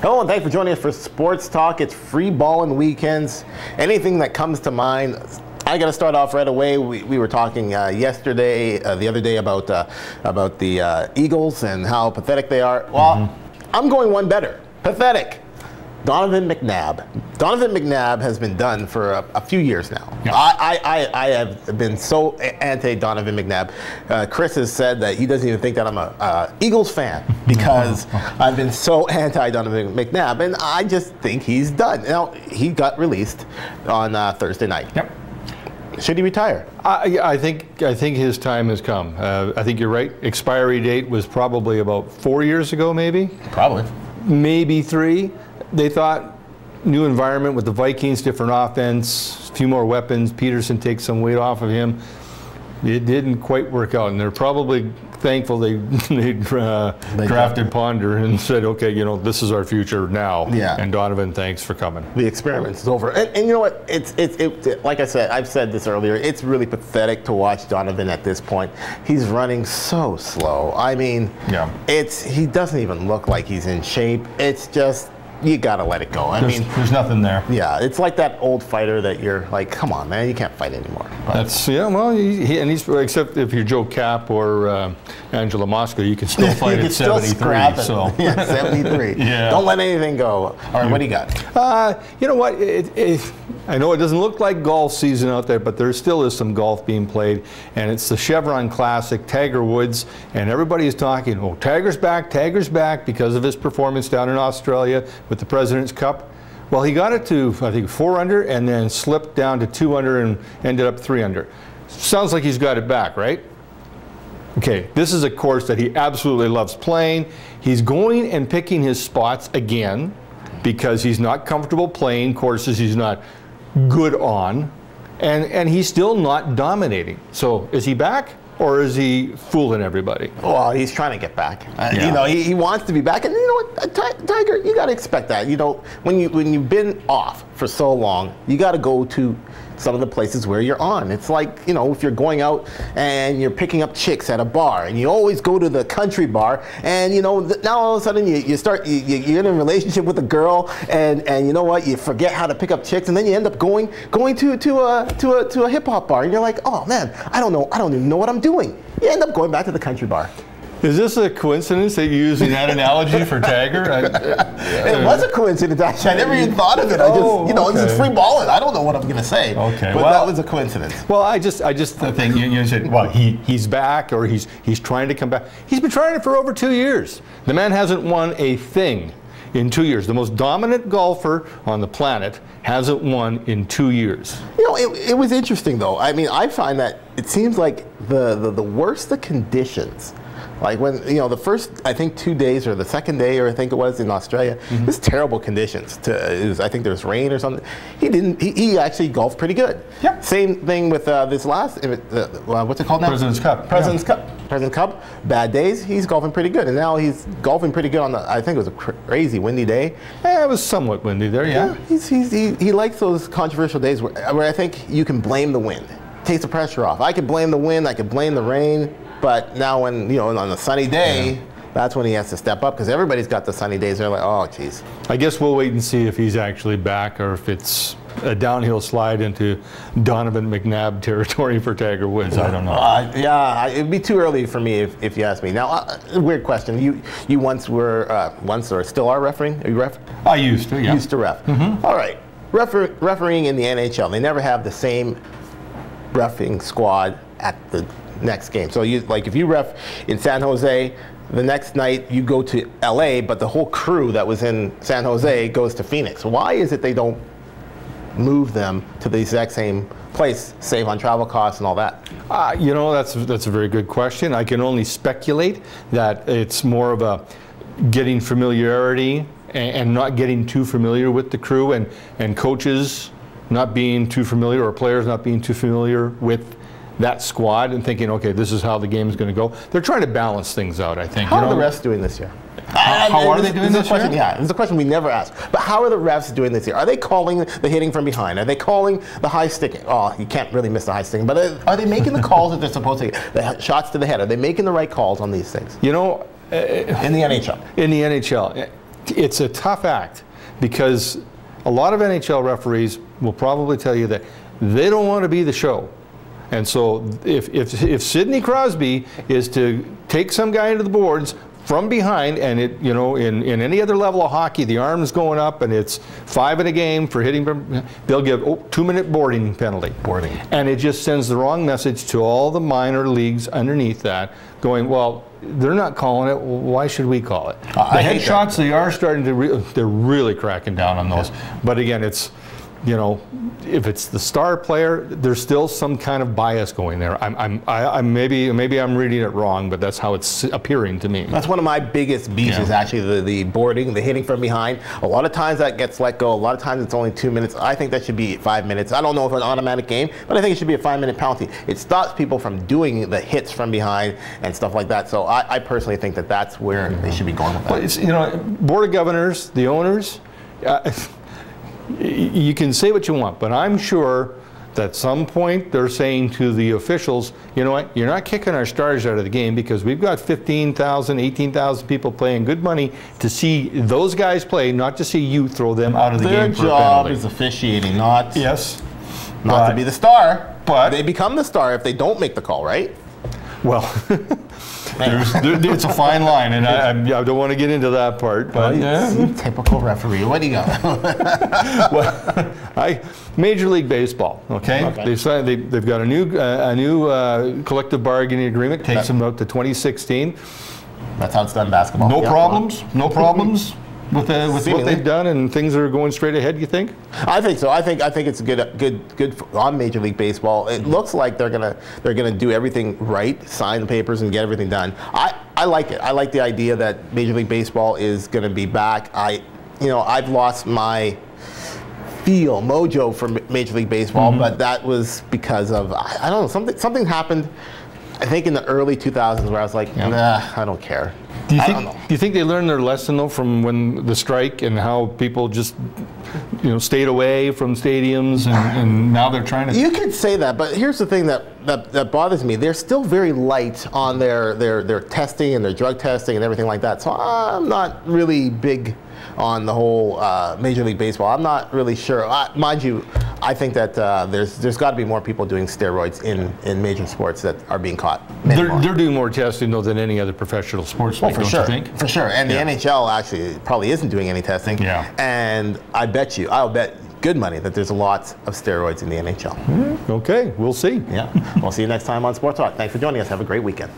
Hello, and thanks for joining us for Sports Talk. It's free Ballin Weekends. Anything that comes to mind. I got to start off right away. We were talking the other day about the Eagles and how pathetic they are. Well, I'm going one better. Pathetic. Donovan McNabb. Donovan McNabb has been done for a few years now. Yeah. I have been so anti-Donovan McNabb. Chris has said that he doesn't even think that I'm a Eagles fan because I've been so anti-Donovan McNabb, and I just think he's done. Now, he got released on Thursday night. Yep. Should he retire? I think his time has come. I think you're right. Expiry date was probably about 4 years ago, maybe. Probably. Maybe 3. They thought new environment with the Vikings, different offense, a few more weapons. Peterson takes some weight off of him. It didn't quite work out, and they're probably thankful they drafted Ponder and said, okay, you know, this is our future now. Yeah. And Donovan, thanks for coming. The experiment's over. And you know what? It's like I said, I've said this earlier, it's really pathetic to watch Donovan at this point. He's running so slow. I mean, yeah. He doesn't even look like he's in shape. It's just, you gotta let it go. There's nothing there. Yeah, it's like that old fighter that you're like, come on, man, you can't fight anymore. But that's well, he's except if you're Joe Cap or Angela Moscow, you can still fight at 73. So yeah, 73. Yeah. Don't let anything go. All right, what do you got? You know what? I know it doesn't look like golf season out there, but there still is some golf being played, and it's the Chevron Classic. Tiger Woods, and everybody is talking, oh, Tiger's back because of his performance down in Australia with the President's Cup. Well, he got it to, I think, 4 under and then slipped down to 2 under and ended up 3 under. Sounds like he's got it back, right? Okay, this is a course that he absolutely loves playing. He's going and picking his spots again because he's not comfortable playing courses he's not good on, and he's still not dominating. So is he back? Or is he fooling everybody? Well, he's trying to get back. You know, he wants to be back, and you know what, Tiger, you got to expect that. You know, when you've been off for so long, you got to go to some of the places where you're on. It's like, you know, if you're going out and you're picking up chicks at a bar, and you always go to the country bar, and you know, now all of a sudden you're in a relationship with a girl, and you know what, you forget how to pick up chicks, and then you end up going to a hip hop bar, and you're like, oh man, I don't even know what I'm doing. You end up going back to the country bar. Is this a coincidence that you're using that analogy for Tiger? It was a coincidence, actually. I never even thought of it. I just, you know, it's just free balling. I don't know what I'm going to say. Okay, but that was a coincidence. Well, I just think you said, well, he's back, or he's trying to come back. He's been trying it for over 2 years. The man hasn't won a thing in 2 years. The most dominant golfer on the planet hasn't won in 2 years. You know, it was interesting though. I mean, I find that it seems like the worse the conditions. Like when, you know, the first, I think 2 days, or the second day, or I think it was in Australia, it was terrible conditions. I think there was rain or something. He actually golfed pretty good. Yeah. Same thing with this last, what's it called now? President's Cup. President's Cup. Bad days, he's golfing pretty good. And now he's golfing pretty good on the, I think it was a crazy windy day. Yeah, it was somewhat windy there, yeah. He likes those controversial days where I think you can blame the wind. Takes the pressure off. I could blame the wind, I could blame the rain. But now when, you know, on a sunny day, that's when he has to step up, because everybody's got the sunny days. They're like, oh, geez. I guess we'll wait and see if he's actually back, or if it's a downhill slide into Donovan McNabb territory for Tiger Woods. I don't know. Yeah, it'd be too early for me if you ask me. Now, weird question. You once were, or still are refereeing? Are you ref? I used to, yeah. Used to ref. All right. Refereeing in the NHL, they never have the same reffing squad at the next game. So if you ref in San Jose, the next night you go to LA, but the whole crew that was in San Jose goes to Phoenix. Why is it they don't move them to the exact same place, save on travel costs and all that? You know, that's a very good question. I can only speculate that it's more of a getting familiarity and not getting too familiar with the crew, and coaches not being too familiar, or players not being too familiar with that squad, and thinking, okay, this is how the game is going to go. They're trying to balance things out, I think. How are the refs doing this year? How are they doing this year? Yeah, this is a question we never asked. But how are the refs doing this year? Are they calling the hitting from behind? Are they calling the high sticking? Oh, you can't really miss the high sticking. But are they making the calls that they're supposed to? The shots to the head. Are they making the right calls on these things? You know, in the NHL. In the NHL. it's a tough act because a lot of NHL referees will probably tell you that they don't want to be the show. And so if Sidney Crosby is to take some guy into the boards from behind, and it, you know, in any other level of hockey, the arm's going up and it's 5 in a game for hitting, they'll give 2-minute boarding penalty. Boarding. And it just sends the wrong message to all the minor leagues underneath that, going, well, they're not calling it, well, why should we call it? The head shots, they are starting to, they're really cracking down on those. Yeah. But again, it's, you know, if it's the star player, there's still some kind of bias going there. Maybe I'm reading it wrong, but that's how it's appearing to me. That's one of my biggest beefs is actually the boarding, the hitting from behind. A lot of times that gets let go. A lot of times it's only 2 minutes. I think that should be 5 minutes. I don't know if it's an automatic game, but I think it should be a 5-minute penalty. It stops people from doing the hits from behind and stuff like that. So I personally think that that's where they should be going with that. Well, it's, you know, Board of Governors, the owners, you can say what you want, but I'm sure that at some point they're saying to the officials, you know what, you're not kicking our stars out of the game because we've got 15,000, 18,000 people paying good money to see those guys play, not to see you throw them out of the game for a penalty. Their job is officiating, not to be the star, but they become the star if they don't make the call, right? Well, it's a fine line, and I don't want to get into that part. But typical referee. What do you got? Well, Major League Baseball. Okay, they've got a new collective bargaining agreement. Takes them out to 2016. That's how it's done in basketball. No problems. No problems. With what they've done, and things are going straight ahead, you think? I think so. I think it's good on Major League Baseball. It looks like they're gonna do everything right, sign the papers, and get everything done. I like it. I like the idea that Major League Baseball is gonna be back. I've lost my mojo for Major League Baseball, but that was because of I don't know, something happened. I think in the early 2000s where I was like, nah, I don't care. Do you think they learned their lesson though from when the strike and how people just, you know, stayed away from stadiums and now they're trying to? You could say that, but here's the thing that bothers me. They're still very light on their testing and their drug testing and everything like that. So I'm not really big on the whole Major League Baseball. I'm not really sure. Mind you, I think that there's got to be more people doing steroids in major sports that are being caught. They're doing more testing though than any other professional sports league, don't you think? For sure. And the NHL actually probably isn't doing any testing. Yeah. And I'll bet good money that there's lots of steroids in the NHL. Okay, we'll see. Yeah. We'll see you next time on Sports Talk. Thanks for joining us. Have a great weekend.